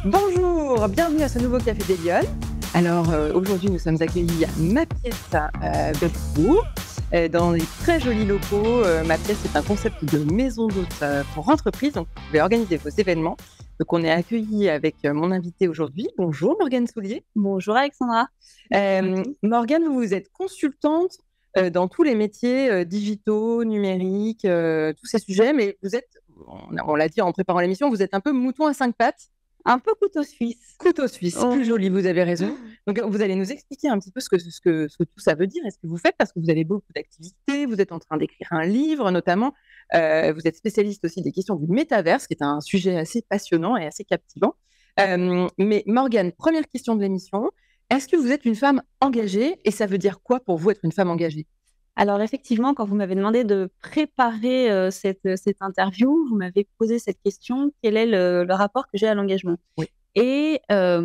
Bonjour, bienvenue à ce nouveau Café des Lyonnes. Alors aujourd'hui, nous sommes accueillis à Ma Pièce à Belfort, dans les très jolis locaux. Ma Pièce, c'est un concept de maison d'hôtes pour entreprise, donc vous pouvez organiser vos événements. Donc on est accueillis avec mon invité aujourd'hui. Bonjour Morgane Soulier. Bonjour Alexandra. Morgane, vous êtes consultante dans tous les métiers digitaux, numériques, tous ces sujets, mais vous êtes, on l'a dit en préparant l'émission, vous êtes un peu mouton à 5 pattes. Un peu couteau suisse. Couteau suisse, plus joli, vous avez raison. Donc, vous allez nous expliquer un petit peu ce que tout ça veut dire et ce que vous faites, parce que vous avez beaucoup d'activités, vous êtes en train d'écrire un livre notamment, vous êtes spécialiste aussi des questions du métaverse, qui est un sujet assez passionnant et assez captivant. Mais Morgane, première question de l'émission, est-ce que vous êtes une femme engagée et ça veut dire quoi pour vous être une femme engagée ? Alors effectivement, quand vous m'avez demandé de préparer cette interview, vous m'avez posé cette question, quel est le rapport que j'ai à l'engagement ? Oui. Et je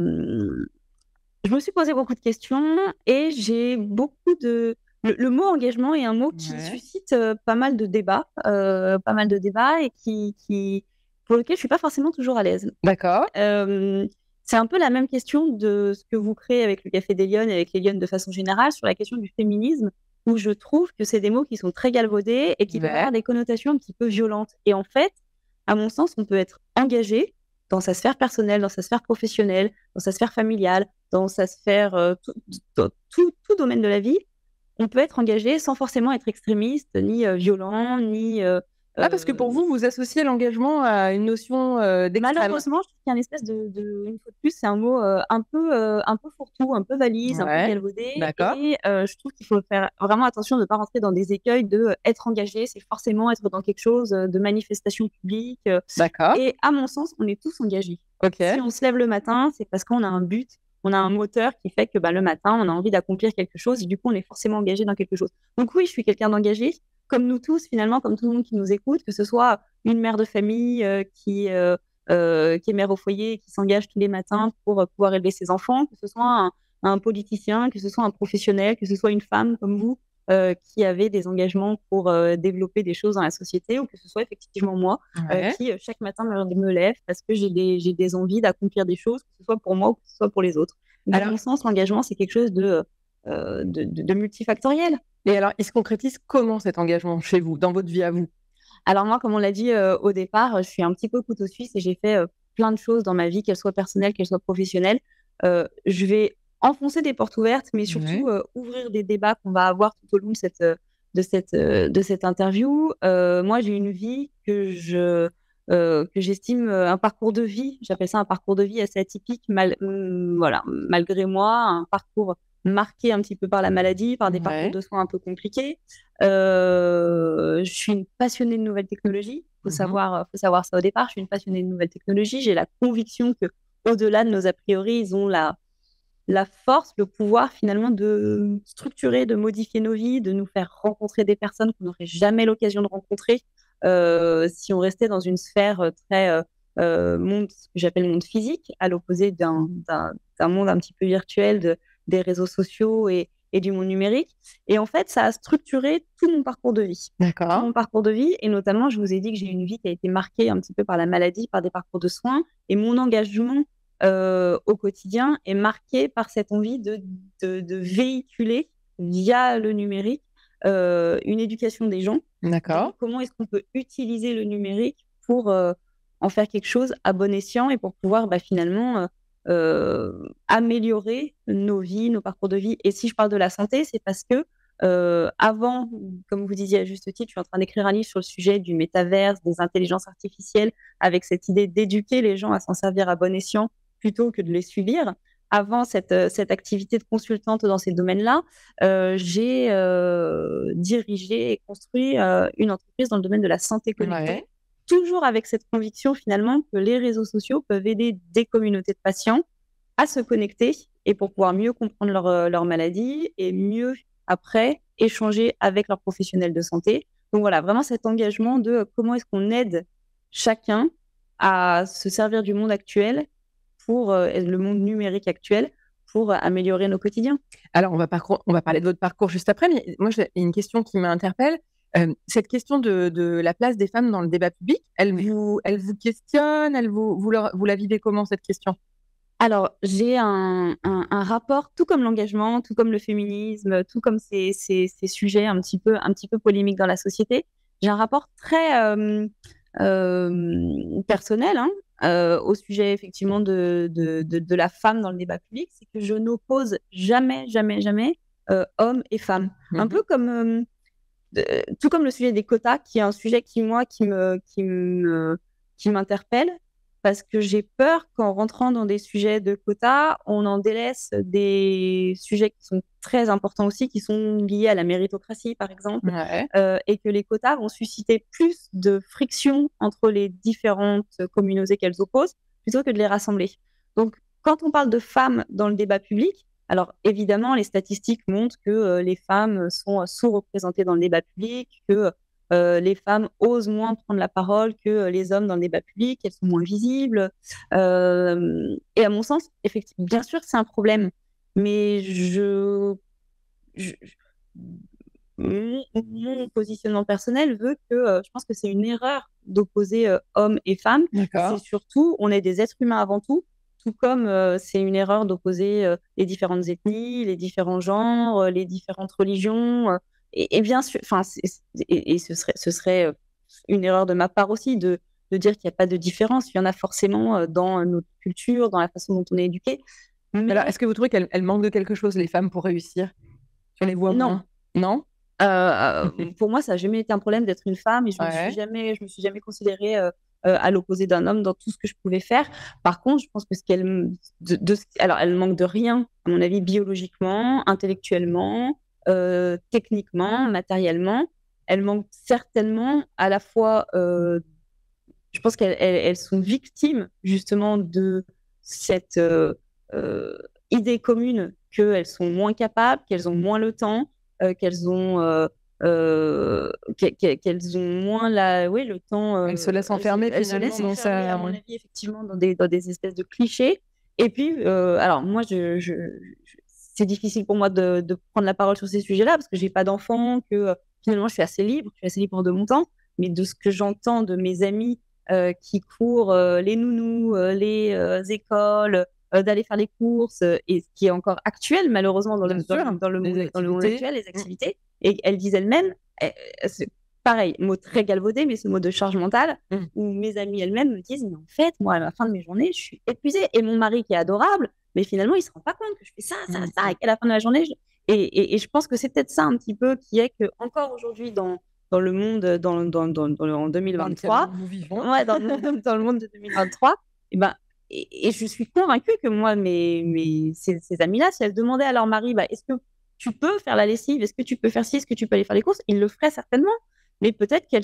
me suis posé beaucoup de questions et j'ai beaucoup de... Le mot engagement est un mot qui suscite pas mal de débats et pour lequel je ne suis pas forcément toujours à l'aise. D'accord. C'est un peu la même question de ce que vous créez avec le Café des Lyonnes et avec les Lyonnes de façon générale sur la question du féminisme, où je trouve que c'est des mots qui sont très galvaudés et qui peuvent avoir des connotations un petit peu violentes. Et en fait, à mon sens, on peut être engagé dans sa sphère personnelle, dans sa sphère professionnelle, dans sa sphère familiale, dans sa sphère, tout domaine de la vie. On peut être engagé sans forcément être extrémiste, ni violent, ni... parce que pour vous, vous associez l'engagement à une notion d'extrême. Malheureusement, je trouve qu'il y a une espèce une fois de plus, c'est un mot un peu fourre-tout, un peu valise, un peu galvaudé. D'accord. Et je trouve qu'il faut faire vraiment attention de ne pas rentrer dans des écueils de être engagé, c'est forcément être dans quelque chose de manifestation publique. D'accord. Et à mon sens, on est tous engagés. Okay. Si on se lève le matin, c'est parce qu'on a un but, on a un moteur qui fait que le matin, on a envie d'accomplir quelque chose et du coup, on est forcément engagé dans quelque chose. Donc oui, je suis quelqu'un d'engagé, comme nous tous, finalement, comme tout le monde qui nous écoute, que ce soit une mère de famille qui est mère au foyer, qui s'engage tous les matins pour pouvoir élever ses enfants, que ce soit un politicien, que ce soit un professionnel, que ce soit une femme comme vous, qui avait des engagements pour développer des choses dans la société, ou que ce soit effectivement moi, qui chaque matin me lève parce que j'ai des envies d'accomplir des choses, que ce soit pour moi ou que ce soit pour les autres. Donc, à mon sens, l'engagement, c'est quelque chose de multifactoriel. Et alors, il se concrétise comment cet engagement chez vous, dans votre vie à vous ? Alors moi, comme on l'a dit au départ, je suis un petit peu couteau suisse et j'ai fait plein de choses dans ma vie, qu'elles soient personnelles, qu'elles soient professionnelles. Je vais enfoncer des portes ouvertes, mais surtout ouvrir des débats qu'on va avoir tout au long de cette interview. Moi, j'ai une vie que j'estime un parcours de vie. J'appelle ça un parcours de vie assez atypique, malgré moi, un parcours marqué un petit peu par la maladie, par des parcours de soins un peu compliqués. Je suis une passionnée de nouvelles technologies. Faut savoir ça au départ. Je suis une passionnée de nouvelles technologies. J'ai la conviction que, au-delà de nos a priori, ils ont la force, le pouvoir finalement de structurer, de modifier nos vies, de nous faire rencontrer des personnes qu'on n'aurait jamais l'occasion de rencontrer si on restait dans une sphère très monde, ce que j'appelle monde physique, à l'opposé d'un monde un petit peu virtuel des réseaux sociaux et du monde numérique. Et en fait, ça a structuré tout mon parcours de vie. D'accord. Tout mon parcours de vie, et notamment, je vous ai dit que j'ai une vie qui a été marquée un petit peu par la maladie, par des parcours de soins, et mon engagement au quotidien est marqué par cette envie de véhiculer via le numérique une éducation des gens. D'accord. Comment est-ce qu'on peut utiliser le numérique pour en faire quelque chose à bon escient et pour pouvoir finalement améliorer nos vies, nos parcours de vie. Et si je parle de la santé, c'est parce que avant, comme vous disiez à juste titre, je suis en train d'écrire un livre sur le sujet du métaverse, des intelligences artificielles, avec cette idée d'éduquer les gens à s'en servir à bon escient plutôt que de les subir. Avant cette activité de consultante dans ces domaines-là, j'ai dirigé et construit une entreprise dans le domaine de la santé connectée, toujours avec cette conviction finalement que les réseaux sociaux peuvent aider des communautés de patients à se connecter et pour pouvoir mieux comprendre leur maladie et mieux, après, échanger avec leurs professionnels de santé. Donc voilà, vraiment cet engagement de comment est-ce qu'on aide chacun à se servir du monde actuel pour le monde numérique actuel pour améliorer nos quotidiens. Alors, on va parler de votre parcours juste après, mais moi, j'ai une question qui m'interpelle. Cette question de la place des femmes dans le débat public, elle vous questionne, vous la vivez comment, cette question ? Alors, j'ai un rapport, tout comme l'engagement, tout comme le féminisme, tout comme ces sujets un petit peu polémiques dans la société. J'ai un rapport très personnel, hein, au sujet effectivement de la femme dans le débat public. C'est que je n'oppose jamais, jamais, jamais hommes et femmes. Un peu comme, tout comme le sujet des quotas, qui est un sujet qui, moi, qui m'interpelle parce que j'ai peur qu'en rentrant dans des sujets de quotas, on en délaisse des sujets qui sont très importants aussi, qui sont liés à la méritocratie, par exemple, Ouais. et que les quotas vont susciter plus de friction entre les différentes communautés qu'elles opposent, plutôt que de les rassembler. Donc, quand on parle de femmes dans le débat public, alors évidemment, les statistiques montrent que les femmes sont sous-représentées dans le débat public, que les femmes osent moins prendre la parole que les hommes dans le débat public, elles sont moins visibles. Et à mon sens, effectivement, bien sûr, c'est un problème, mais je- mon positionnement personnel veut que je pense que c'est une erreur d'opposer hommes et femmes. C'est D'accord. surtout, on est des êtres humains avant tout comme c'est une erreur d'opposer les différentes ethnies, les différents genres, les différentes religions. Et bien sûr, enfin, et ce serait une erreur de ma part aussi de dire qu'il n'y a pas de différence. Il y en a forcément dans notre culture, dans la façon dont on est éduqué. Alors, Mais est-ce que vous trouvez qu'elles manquent de quelque chose, les femmes, pour réussir? On les voit non, moins? Non? pour moi, ça n'a jamais été un problème d'être une femme et Ouais. je me suis jamais considérée à l'opposé d'un homme dans tout ce que je pouvais faire. Par contre, je pense que alors, elle manque de rien, à mon avis, biologiquement, intellectuellement, techniquement, matériellement. Elle manque certainement à la fois, je pense qu'elles sont victimes justement de cette euh, idée commune qu'elles sont moins capables, qu'elles ont moins le temps, qu'elles ont qu'elles ont moins oui, le temps. Elles se laissent enfermer Elles se finalement laissent dans enfermer, à ça. mon Ouais. avis, effectivement, dans des espèces de clichés. Et puis, alors moi, c'est difficile pour moi de prendre la parole sur ces sujets-là parce que j'ai pas d'enfant, que finalement, je suis assez libre de mon temps. Mais de ce que j'entends de mes amis qui courent les nounous, les écoles, d'aller faire les courses, et ce qui est encore actuel, malheureusement, Bien sûr, les dans le monde activités. actuel, les activités. Et elles disent elles-mêmes, c'est pareil, mot très galvaudé, mais ce mot de charge mentale, Mm. où mes amies elles-mêmes me disent, mais en fait, moi, à la fin de mes journées, je suis épuisée. Et mon mari, qui est adorable, mais finalement, il se rend pas compte que je fais ça, ça, Mm. ça, et qu'à la fin de la journée, et je pense que c'est peut-être ça un petit peu qui est que encore aujourd'hui, dans le monde, en Dans lequel 2023, nous vivons. ouais, dans le monde de 2023, et ben, et je suis convaincue que moi, ces amis-là, si elles demandaient à leur mari, bah, est-ce que tu peux faire la lessive, est-ce que tu peux faire ci, est-ce que tu peux aller faire les courses, ils le feraient certainement. Mais peut-être elles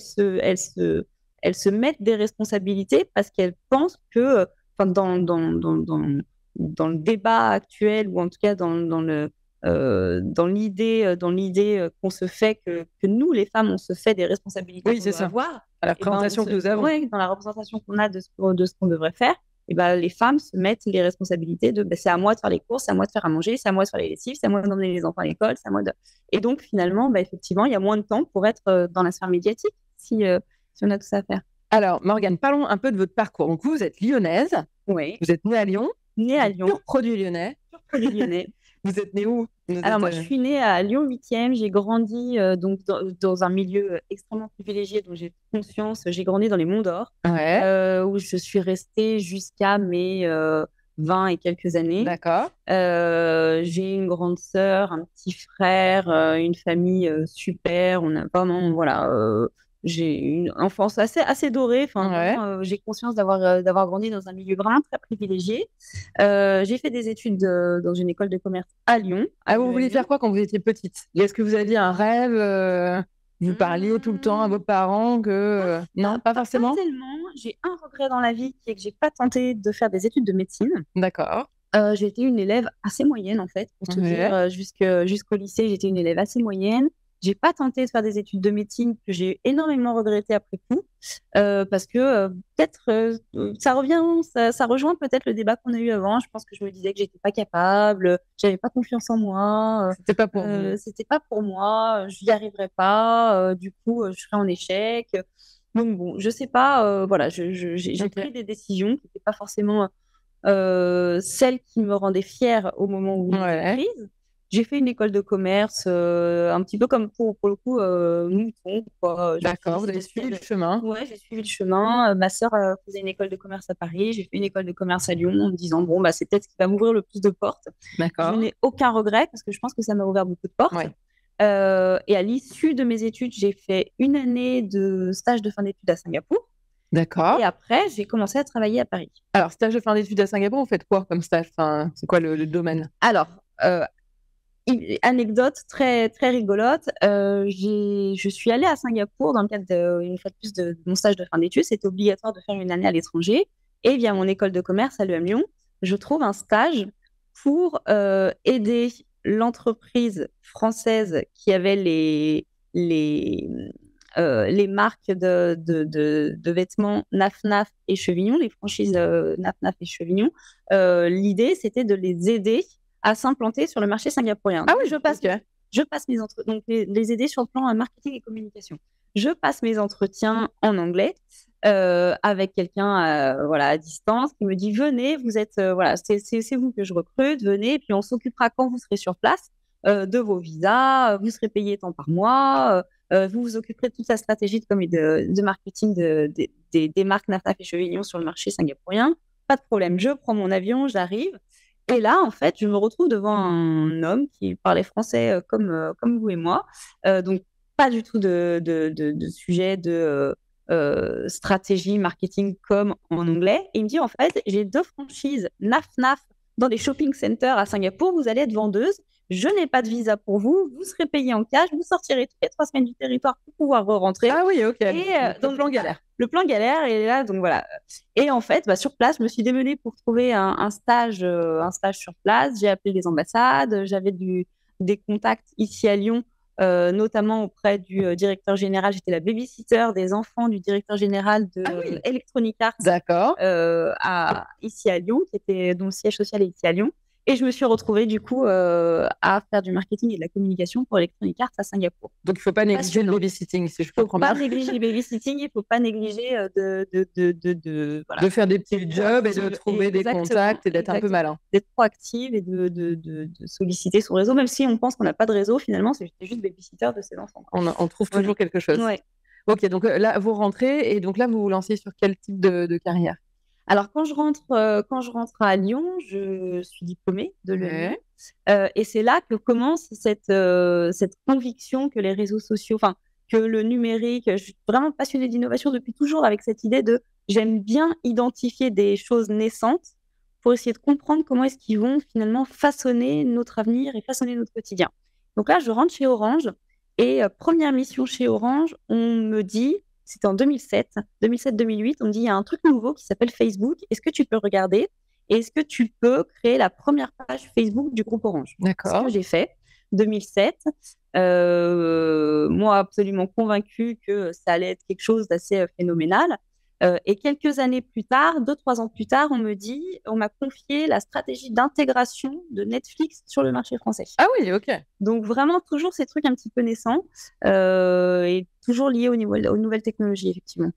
se mettent des responsabilités parce qu'elles pensent que, enfin, dans le débat actuel, ou en tout cas dans l'idée qu'on se fait, que nous, les femmes, on se fait des responsabilités Oui, qu'on c'est doit ça. avoir, À la et ben, représentation que nous avons. ouais, dans la représentation qu'on a de ce qu'on devrait faire, et ben, les femmes se mettent les responsabilités de ben, c'est à moi de faire les courses, c'est à moi de faire à manger, c'est à moi de faire les lessives, c'est à moi d'emmener les enfants à l'école, c'est à moi de... Et donc, finalement, ben, effectivement, il y a moins de temps pour être dans la sphère médiatique si on a tout ça à faire. Alors, Morgane, parlons un peu de votre parcours. Donc, vous êtes lyonnaise, Oui, vous êtes née à Lyon, née à Lyon, pur produit lyonnais. pur produit lyonnais. Vous êtes née où? Alors moi, je suis née à Lyon 8e. J'ai grandi donc dans un milieu extrêmement privilégié dont j'ai conscience. J'ai grandi dans les Monts d'Or, Ouais, où je suis restée jusqu'à mes 20 et quelques années. d'accord. J'ai une grande sœur, un petit frère, une famille super. On a vraiment, voilà, j'ai une enfance assez dorée. Enfin, Ouais. vraiment, j'ai conscience d'avoir grandi dans un milieu vraiment très privilégié. J'ai fait des études dans une école de commerce à Lyon. Ah, vous vouliez faire quoi quand vous étiez petite? Est-ce que vous aviez un rêve? Vous parliez tout le temps à vos parents que... Non, pas Pas forcément? tellement. J'ai un regret dans la vie qui est que j'ai pas tenté de faire des études de médecine. D'accord. J'ai été une élève assez moyenne, en fait, pour te Ouais. dire. Jusqu'au lycée, j'étais une élève assez moyenne. J'ai pas tenté de faire des études de médecine, que j'ai énormément regretté après coup, parce que peut-être ça rejoint peut-être le débat qu'on a eu avant. Je pense que je me disais que j'étais pas capable, j'avais pas confiance en moi, C'était pas pour vous. c'était pas pour moi, je n'y arriverais pas, du coup, je serais en échec. Donc bon, je sais pas, voilà, j'ai Ok. pris des décisions qui n'étaient pas forcément celle qui me rendait fière au moment où j'étais prise. J'ai fait une école de commerce, un petit peu comme pour le coup, mouton, quoi. D'accord, vous avez suivi le chemin. Ouais, j'ai suivi le chemin. Ma sœur faisait une école de commerce à Paris. J'ai fait une école de commerce à Lyon en me disant, bon, bah, c'est peut-être ce qui va m'ouvrir le plus de portes. D'accord. Je n'ai aucun regret parce que je pense que ça m'a ouvert beaucoup de portes. Ouais. Et à l'issue de mes études, j'ai fait une année de stage de fin d'études à Singapour. D'accord. Et après, j'ai commencé à travailler à Paris. Alors, stage de fin d'études à Singapour, vous faites quoi comme stage? Enfin, c'est quoi le domaine? Alors, anecdote très, très rigolote. Je suis allée à Singapour dans le cadre une fois de plus de mon stage de fin d'études. C'était obligatoire de faire une année à l'étranger. Et via mon école de commerce à l'EM Lyon, je trouve un stage pour aider l'entreprise française qui avait les marques de vêtements Naf et Chevignon, les franchises Naf et Chevignon. L'idée, c'était de les aider à s'implanter sur le marché singapourien. Ah oui, je passe mes entretiens, donc les aider sur le plan marketing et communication. Je passe mes entretiens en anglais avec quelqu'un voilà, à distance qui me dit venez, vous êtes voilà, c'est vous que je recrute, venez, et puis on s'occupera quand vous serez sur place de vos visas, vous serez payé tant par mois, vous vous occuperez de toute la stratégie de marketing des marques Naf et Chevignon sur le marché singapourien. Pas de problème, je prends mon avion, j'arrive. Et là, en fait, je me retrouve devant un homme qui parlait français comme vous et moi. Donc, pas du tout de sujet de stratégie, marketing comme en anglais. Et il me dit, en fait, j'ai 2 franchises Naf dans des shopping centers à Singapour. Vous allez être vendeuse. Je n'ai pas de visa pour vous. Vous serez payé en cash. Vous sortirez toutes les 3 semaines du territoire pour pouvoir re-rentrer. Ah oui, ok. Et, donc, le plan galère. Le plan galère, et là, donc voilà. Et en fait, sur place, je me suis démenée pour trouver un stage sur place. J'ai appelé les ambassades. J'avais des contacts ici à Lyon, notamment auprès du directeur général. J'étais la babysitter des enfants du directeur général de Electronic Arts. D'accord. Ici à Lyon, dont le siège social est ici à Lyon. Et je me suis retrouvée du coup à faire du marketing et de la communication pour Electronic Arts à Singapour. Donc il ne faut pas négliger le babysitting, si je comprends bien. Il ne faut pas négliger le babysitting, il ne faut pas négliger de faire des petits jobs et de trouver des contacts et d'être un peu malin. D'être proactive et de solliciter son réseau, même si on pense qu'on n'a pas de réseau, finalement, c'est juste babysitter de ses enfants. On trouve toujours quelque chose. Ouais. Ok, donc là, vous rentrez et donc là, vous vous lancez sur quel type de carrière? Alors, quand je rentre à Lyon, je suis diplômée de l'EM. Et c'est là que commence cette conviction que les réseaux sociaux, que le numérique, je suis vraiment passionnée d'innovation depuis toujours avec cette idée j'aime bien identifier des choses naissantes pour essayer de comprendre comment est-ce qu'ils vont finalement façonner notre avenir et façonner notre quotidien. Donc là, je rentre chez Orange et première mission chez Orange, on me dit, c'était en 2007-2008, on me dit, il y a un truc nouveau qui s'appelle Facebook. Est-ce que tu peux regarder? Et est-ce que tu peux créer la première page Facebook du groupe Orange? D'accord. Ce que j'ai fait, 2007. Moi, absolument convaincue que ça allait être quelque chose d'assez phénoménal. Et quelques années plus tard, 2-3 ans plus tard, on m'a confié la stratégie d'intégration de Netflix sur le marché français. Ah oui, ok. Donc vraiment toujours ces trucs un petit peu naissants et toujours liés aux nouvelles technologies, effectivement.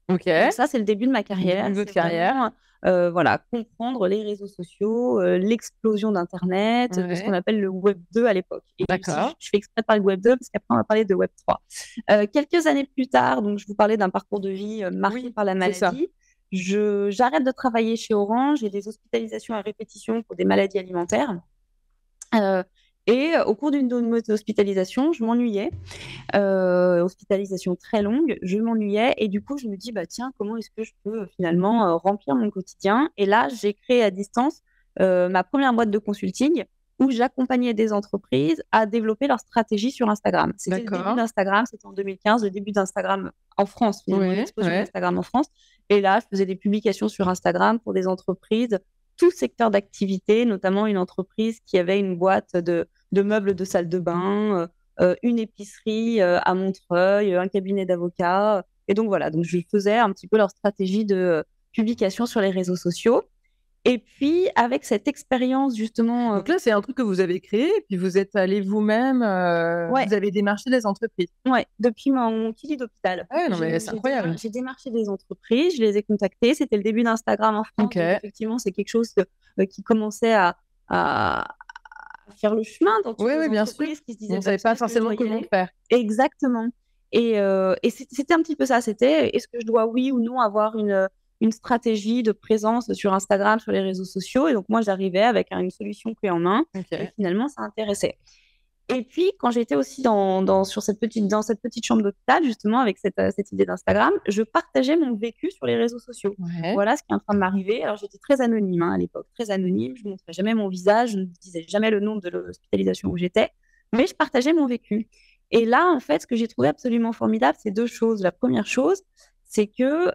Ok. Donc ça, c'est le début de ma carrière. Le début de carrière. Voilà, comprendre les réseaux sociaux, l'explosion d'Internet, de ce qu'on appelle le Web 2 à l'époque. Et d'accord. Je fais exprès de parler de Web 2 parce qu'après, on va parler de Web 3. Quelques années plus tard, donc je vous parlais d'un parcours de vie marqué par la maladie. J'arrête de travailler chez Orange, j'ai des hospitalisations à répétition pour des maladies alimentaires. Et au cours d'une hospitalisation, je m'ennuyais. Hospitalisation très longue, je m'ennuyais. Et du coup, je me dis, tiens, comment est-ce que je peux finalement remplir mon quotidien? Et là, j'ai créé à distance ma première boîte de consulting où j'accompagnais des entreprises à développer leur stratégie sur Instagram. C'était le début d'Instagram, c'était en 2015, le début d'Instagram en France, finalement, l'explosion d'Instagram en France. Et là, je faisais des publications sur Instagram pour des entreprises, tout secteur d'activité, notamment une entreprise qui avait une boîte de meubles de salle de bain, une épicerie à Montreuil, un cabinet d'avocats. Et donc voilà, donc je faisais un petit peu leur stratégie de publication sur les réseaux sociaux. Et puis, avec cette expérience, justement. Donc là, c'est un truc que vous avez créé, et puis vous êtes allé vous-même, Ouais. vous avez démarché des entreprises. Ouais, depuis mon petit lit d'hôpital. Ah ouais, non, mais c'est incroyable. J'ai démarché des entreprises, je les ai contactées. C'était le début d'Instagram en France. Ok. Donc effectivement, c'est quelque chose qui commençait à faire le chemin dans toutes les bien sûr. entreprises qui se disaient On ne savait pas forcément comment faire. Exactement. Et c'était un petit peu ça. C'était, est-ce que je dois, oui ou non, avoir une stratégie de présence sur Instagram, sur les réseaux sociaux? Et donc, moi, j'arrivais avec une solution clé en main. Ok. Et finalement, ça intéressait. Et puis, quand j'étais aussi dans cette petite chambre d'hôpital, justement, avec cette idée d'Instagram, je partageais mon vécu sur les réseaux sociaux. Ouais. Voilà ce qui est en train de m'arriver. Alors, j'étais très anonyme à l'époque, très anonyme. Je ne montrais jamais mon visage, je ne disais jamais le nom de l'hospitalisation où j'étais, mais je partageais mon vécu. Et là, en fait, ce que j'ai trouvé absolument formidable, c'est deux choses. La première chose, c'est que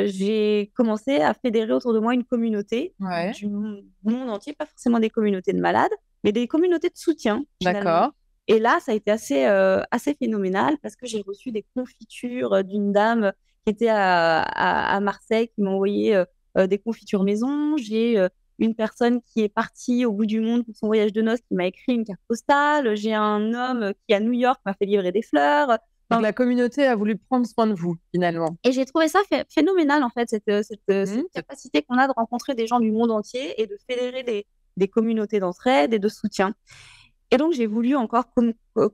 j'ai commencé à fédérer autour de moi une communauté du monde entier, pas forcément des communautés de malades, mais des communautés de soutien. D'accord. Et là, ça a été assez phénoménal parce que j'ai reçu des confitures d'une dame qui était à Marseille qui m'a envoyé des confitures maison. J'ai une personne qui est partie au bout du monde pour son voyage de noces qui m'a écrit une carte postale. J'ai un homme qui, à New York, m'a fait livrer des fleurs. Donc, la communauté a voulu prendre soin de vous, finalement. Et j'ai trouvé ça phénoménal, en fait, cette capacité qu'on a de rencontrer des gens du monde entier et de fédérer des communautés d'entraide et de soutien. Et donc, j'ai voulu encore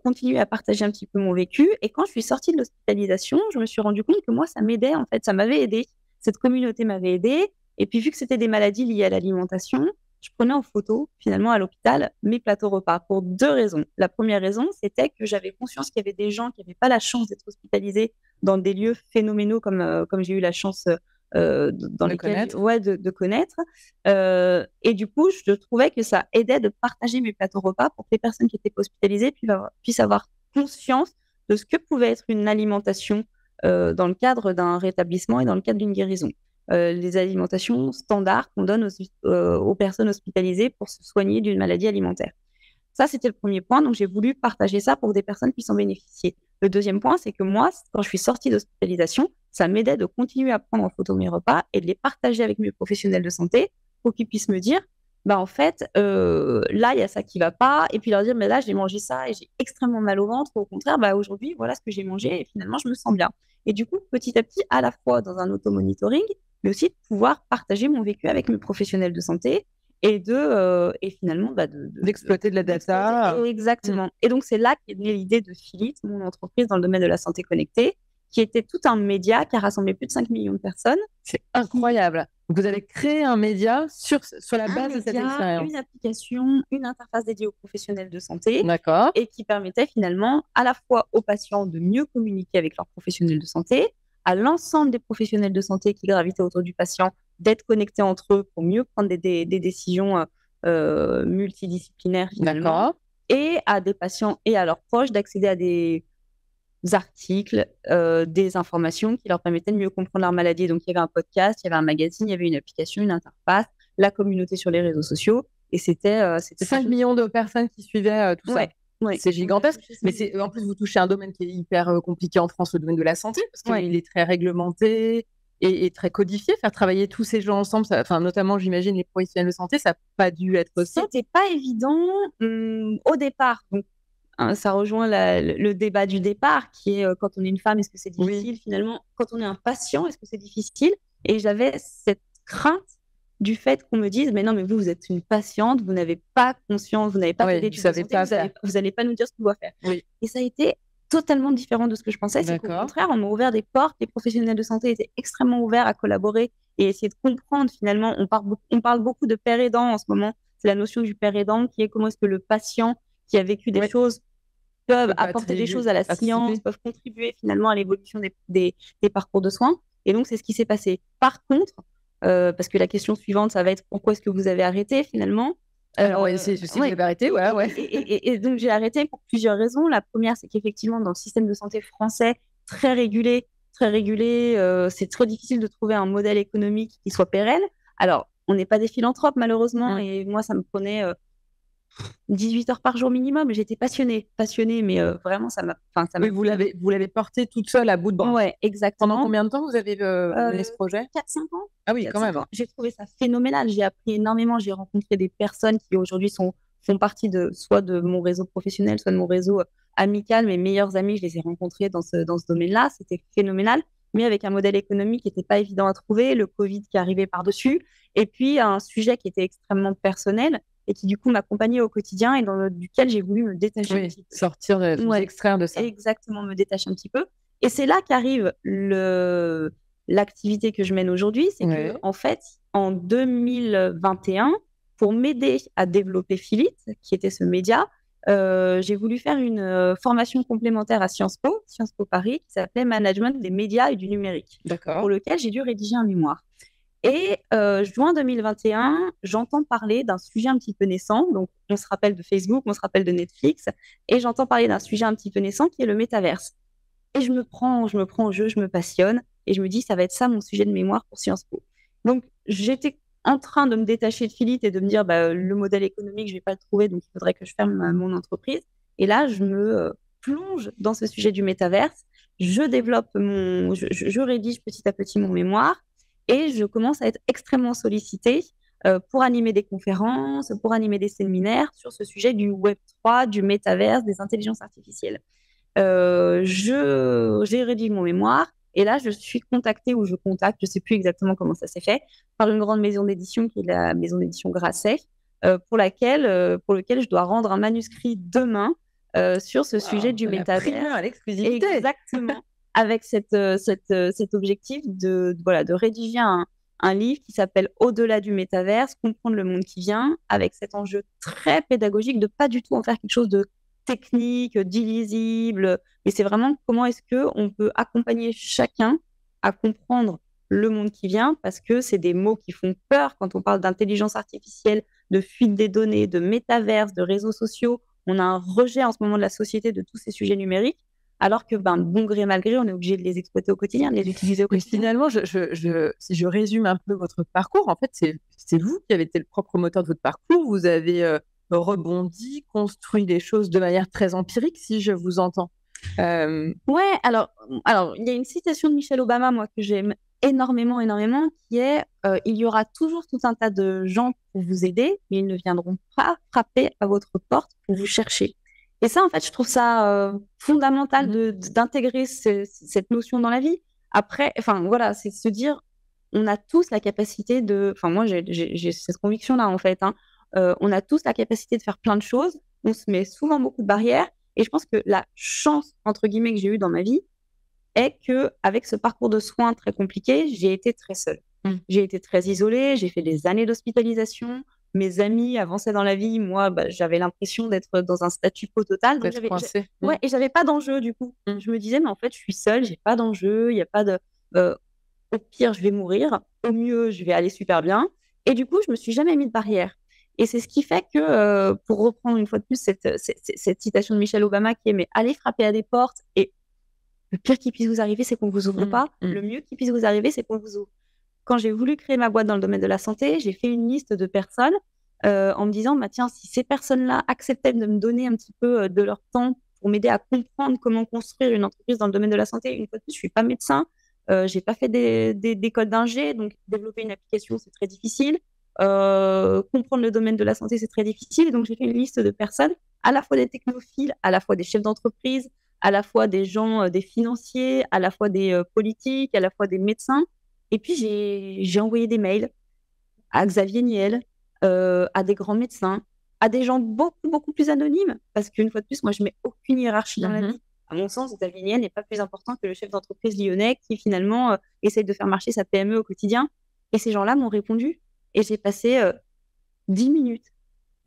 continuer à partager un petit peu mon vécu. Et quand je suis sortie de l'hospitalisation, je me suis rendu compte que moi, ça m'aidait, en fait. Ça m'avait aidé. Cette communauté m'avait aidé. Et puis, vu que c'était des maladies liées à l'alimentation, je prenais en photo, finalement, à l'hôpital, mes plateaux repas pour deux raisons. La première raison, c'était que j'avais conscience qu'il y avait des gens qui n'avaient pas la chance d'être hospitalisés dans des lieux phénoménaux comme j'ai eu la chance de connaître. Et du coup, je trouvais que ça aidait de partager mes plateaux repas pour que les personnes qui étaient hospitalisées puissent avoir conscience de ce que pouvait être une alimentation dans le cadre d'un rétablissement et dans le cadre d'une guérison. Les alimentations standards qu'on donne aux personnes hospitalisées pour se soigner d'une maladie alimentaire. Ça, c'était le premier point. Donc, j'ai voulu partager ça pour que des personnes puissent en bénéficier. Le deuxième point, c'est que moi, quand je suis sortie d'hospitalisation, ça m'aidait de continuer à prendre en photo mes repas et de les partager avec mes professionnels de santé pour qu'ils puissent me dire, en fait, là, il y a ça qui ne va pas. Et puis leur dire, mais là, j'ai mangé ça et j'ai extrêmement mal au ventre. Au contraire, aujourd'hui, voilà ce que j'ai mangé et finalement, je me sens bien. Et du coup, petit à petit, à la fois dans un auto-monitoring, mais aussi de pouvoir partager mon vécu avec mes professionnels de santé et finalement d'exploiter de la data. Exactement. Et donc, c'est là qu'est née l'idée de Philips, mon entreprise dans le domaine de la santé connectée, qui était tout un média qui a rassemblé plus de 5 millions de personnes. C'est incroyable. Donc, vous avez créé un média sur la base de cette expérience. Une application, une interface dédiée aux professionnels de santé. D'accord. Et qui permettait finalement à la fois aux patients de mieux communiquer avec leurs professionnels de santé, à l'ensemble des professionnels de santé qui gravitaient autour du patient, d'être connectés entre eux pour mieux prendre des décisions multidisciplinaires finalement. D'accord. Et à des patients et à leurs proches d'accéder à des articles, des informations qui leur permettaient de mieux comprendre leur maladie. Donc, il y avait un podcast, il y avait un magazine, il y avait une application, une interface, la communauté sur les réseaux sociaux. Et c'était 5 millions de personnes qui suivaient tout ça. Ouais. C'est gigantesque. Mais en plus, vous touchez un domaine qui est hyper compliqué en France, le domaine de la santé, parce qu'il est très réglementé et très codifié. Faire travailler tous ces gens ensemble, notamment, j'imagine, les professionnels de santé, ça n'a pas dû être simple. C'était pas évident au départ. Donc, ça rejoint le débat du départ, qui est quand on est une femme, est-ce que c'est difficile? Finalement, quand on est un patient, est-ce que c'est difficile? Et j'avais cette crainte du fait qu'on me dise, mais non, mais vous êtes une patiente, vous n'avez pas conscience, vous n'avez pas fait d'études de santé, vous n'allez pas nous dire ce qu'on doit faire. Et ça a été totalement différent de ce que je pensais. C'est qu'au contraire, on m'a ouvert des portes, les professionnels de santé étaient extrêmement ouverts à collaborer et essayer de comprendre finalement. On parle beaucoup de père aidant en ce moment. C'est la notion du père aidant qui est comment est-ce que le patient qui a vécu des choses peuvent apporter des choses à la science, peuvent contribuer finalement à l'évolution des parcours de soins. Et donc, c'est ce qui s'est passé. Par contre, parce que la question suivante, ça va être pourquoi est-ce que vous avez arrêté finalement? Alors, c'est vous avez arrêté, Et donc, j'ai arrêté pour plusieurs raisons. La première, c'est qu'effectivement, dans le système de santé français, très régulé, c'est très difficile de trouver un modèle économique qui soit pérenne. Alors, on n'est pas des philanthropes, malheureusement, et moi, ça me prenait 18 heures par jour minimum. J'étais passionnée, mais vraiment, Oui, vous l'avez porté toute seule à bout de bras. Ouais, exactement. Pendant combien de temps vous avez mené ce projet? 4-5 ans. Ah oui, quand même. J'ai trouvé ça phénoménal. J'ai appris énormément. J'ai rencontré des personnes qui aujourd'hui font partie soit de mon réseau professionnel, soit de mon réseau amical. Mes meilleurs amis, je les ai rencontrés dans ce domaine-là. C'était phénoménal, mais avec un modèle économique qui n'était pas évident à trouver, le Covid qui arrivait par-dessus, et puis un sujet qui était extrêmement personnel et qui du coup m'accompagnait au quotidien et duquel j'ai voulu me détacher un petit peu. Sortir, vous extraire de ça. Exactement, me détacher un petit peu. Et c'est là qu'arrive l'activité que je mène aujourd'hui. C'est que, en fait, en 2021, pour m'aider à développer Philip, qui était ce média, j'ai voulu faire une formation complémentaire à Sciences Po Paris, qui s'appelait Management des médias et du numérique, pour lequel j'ai dû rédiger un mémoire. Et juin 2021, j'entends parler d'un sujet un petit peu naissant. Donc, on se rappelle de Facebook, on se rappelle de Netflix, et j'entends parler d'un sujet un petit peu naissant qui est le métaverse. Et je me prends au jeu, je me passionne, et je me dis, ça va être ça mon sujet de mémoire pour Sciences Po. Donc, j'étais en train de me détacher de Philip et de me dire, le modèle économique, je ne vais pas le trouver, donc il faudrait que je ferme mon entreprise. Et là, je me plonge dans ce sujet du métaverse. Je développe je rédige petit à petit mon mémoire. Et je commence à être extrêmement sollicitée pour animer des conférences, pour animer des séminaires sur ce sujet du Web3, du métaverse, des intelligences artificielles. J'ai rédigé mon mémoire et là, je suis contactée ou je contacte, je ne sais plus exactement comment ça s'est fait, par une grande maison d'édition qui est la maison d'édition Grasset, pour lequel je dois rendre un manuscrit demain sur ce sujet du métaverse. À l'exclusivité. Exactement. Avec cet objectif de rédiger un livre qui s'appelle Au-delà du métaverse, comprendre le monde qui vient, avec cet enjeu très pédagogique de pas du tout en faire quelque chose de technique, d'illisible, mais c'est vraiment comment est-ce qu'on peut accompagner chacun à comprendre le monde qui vient, parce que c'est des mots qui font peur quand on parle d'intelligence artificielle, de fuite des données, de métaverse, de réseaux sociaux. On a un rejet en ce moment de la société de tous ces sujets numériques. Alors que, bon gré, mal gré, on est obligé de les exploiter au quotidien, de les utiliser au quotidien. Mais finalement, si je résume un peu votre parcours, en fait, c'est vous qui avez été le propre moteur de votre parcours. Vous avez rebondi, construit les choses de manière très empirique, si je vous entends. Ouais, alors, il y a une citation de Michelle Obama, moi, que j'aime énormément, qui est il y aura toujours tout un tas de gens pour vous aider, mais ils ne viendront pas frapper à votre porte pour vous chercher. Et ça, en fait, je trouve ça fondamental d'intégrer cette notion dans la vie. Après, voilà, c'est de se dire, on a tous la capacité de... moi, j'ai cette conviction-là, en fait. On a tous la capacité de faire plein de choses. On se met souvent beaucoup de barrières. Et je pense que la chance, entre guillemets, que j'ai eue dans ma vie est qu'avec ce parcours de soins très compliqué, j'ai été très seule. J'ai été très isolée. J'ai fait des années d'hospitalisation. Mes amis avançaient dans la vie, moi, j'avais l'impression d'être dans un statu quo total. Donc et j'avais pas d'enjeu du coup. Je me disais, mais en fait, je suis seule, j'ai pas d'enjeu, il y a pas de. Au pire, je vais mourir. Au mieux, je vais aller super bien. Et du coup, je me suis jamais mis de barrière. Et c'est ce qui fait que, pour reprendre une fois de plus cette citation de Michelle Obama qui est, mais allez frapper à des portes et le pire qui puisse vous arriver, c'est qu'on vous ouvre pas. Le mieux qui puisse vous arriver, c'est qu'on vous ouvre. Quand j'ai voulu créer ma boîte dans le domaine de la santé, j'ai fait une liste de personnes en me disant, tiens, si ces personnes-là acceptaient de me donner un petit peu de leur temps pour m'aider à comprendre comment construire une entreprise dans le domaine de la santé, une fois de plus, je suis pas médecin, j'ai pas fait d'école d'ingé, donc développer une application, c'est très difficile. Comprendre le domaine de la santé, c'est très difficile. Et donc, j'ai fait une liste de personnes, à la fois des technophiles, à la fois des chefs d'entreprise, à la fois des gens, des financiers, à la fois des politiques, à la fois des médecins. Et puis, j'ai envoyé des mails à Xavier Niel, à des grands médecins, à des gens beaucoup, beaucoup plus anonymes. Parce qu'une fois de plus, moi, je mets aucune hiérarchie dans la vie. À mon sens, Xavier Niel n'est pas plus important que le chef d'entreprise lyonnais qui, finalement, essaye de faire marcher sa PME au quotidien. Et ces gens-là m'ont répondu. Et j'ai passé 10 minutes,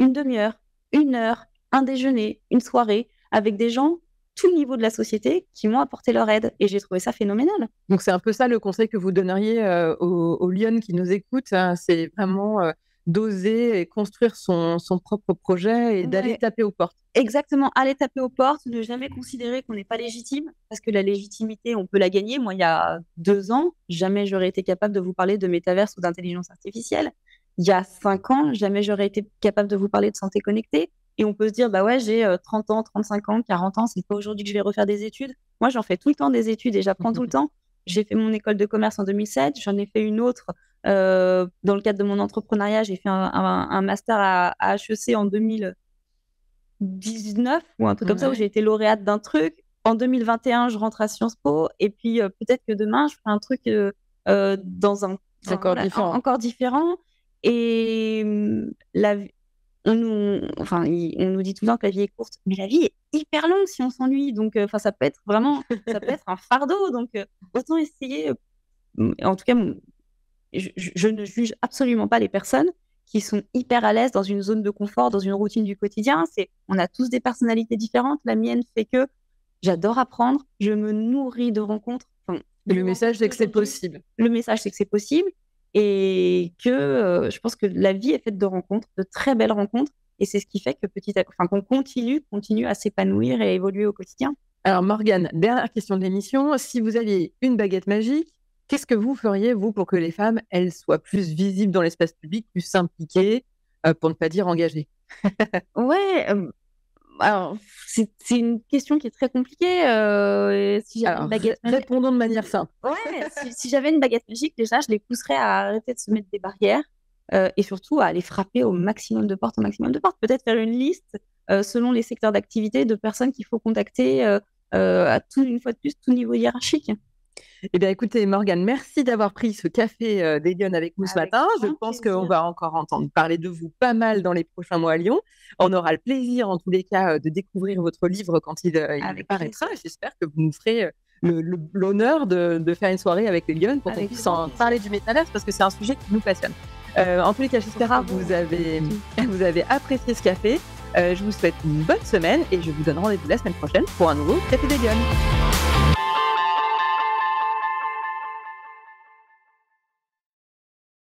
une demi-heure, une heure, un déjeuner, une soirée avec des gens tout le niveau de la société qui m'ont apporté leur aide. Et j'ai trouvé ça phénoménal. Donc, c'est un peu ça le conseil que vous donneriez aux Lyonnes qui nous écoutent. C'est vraiment d'oser et construire son propre projet et d'aller taper aux portes. Exactement, aller taper aux portes, ne jamais considérer qu'on n'est pas légitime, parce que la légitimité, on peut la gagner. Moi, il y a 2 ans, jamais j'aurais été capable de vous parler de métaverse ou d'intelligence artificielle. il y a 5 ans, jamais j'aurais été capable de vous parler de santé connectée. Et on peut se dire, bah ouais, j'ai 30 ans, 35 ans, 40 ans, c'est pas aujourd'hui que je vais refaire des études. Moi, j'en fais tout le temps des études et j'apprends tout le temps. J'ai fait mon école de commerce en 2007, j'en ai fait une autre dans le cadre de mon entrepreneuriat. J'ai fait un master à HEC en 2019 ou un truc comme ça, où j'ai été lauréate d'un truc. En 2021, je rentre à Sciences Po et puis peut-être que demain, je ferai un truc dans un encore différent. Et on nous dit tout le temps que la vie est courte, mais la vie est hyper longue si on s'ennuie. Donc, ça peut être vraiment, ça peut être un fardeau. Donc, autant essayer. En tout cas, je ne juge absolument pas les personnes qui sont hyper à l'aise dans une zone de confort, dans une routine du quotidien. On a tous des personnalités différentes. La mienne fait que j'adore apprendre, je me nourris de rencontres. Et le message, c'est que c'est possible. Le message, c'est que c'est possible. Et que je pense que la vie est faite de rencontres, de très belles rencontres. Et c'est ce qui fait que qu'on continue à s'épanouir et à évoluer au quotidien. Alors, Morgane, dernière question de l'émission. Si vous aviez une baguette magique, qu'est-ce que vous feriez, vous, pour que les femmes, elles soient plus visibles dans l'espace public, plus impliquées, pour ne pas dire engagées? Ouais, alors, c'est une question qui est très compliquée. Si j'avais une baguette magique... Répondons de manière simple. Ouais, si j'avais une baguette magique, déjà, je les pousserais à arrêter de se mettre des barrières et surtout à aller frapper au maximum de portes, Peut-être faire une liste selon les secteurs d'activité de personnes qu'il faut contacter une fois de plus, tout niveau hiérarchique. Eh bien, écoutez, Morgane, merci d'avoir pris ce café des Lyonnes avec nous ce matin. Je pense qu'on va encore entendre parler de vous pas mal dans les prochains mois à Lyon. On aura le plaisir, en tous les cas, de découvrir votre livre quand il paraîtra. J'espère que vous nous ferez l'honneur de faire une soirée avec les Lyonnes pour qu'on puisse en parler du métaverse, parce que c'est un sujet qui nous passionne. En tous les cas, j'espère que vous avez apprécié ce café. Je vous souhaite une bonne semaine et je vous donne rendez-vous la semaine prochaine pour un nouveau Café des Lyonnes.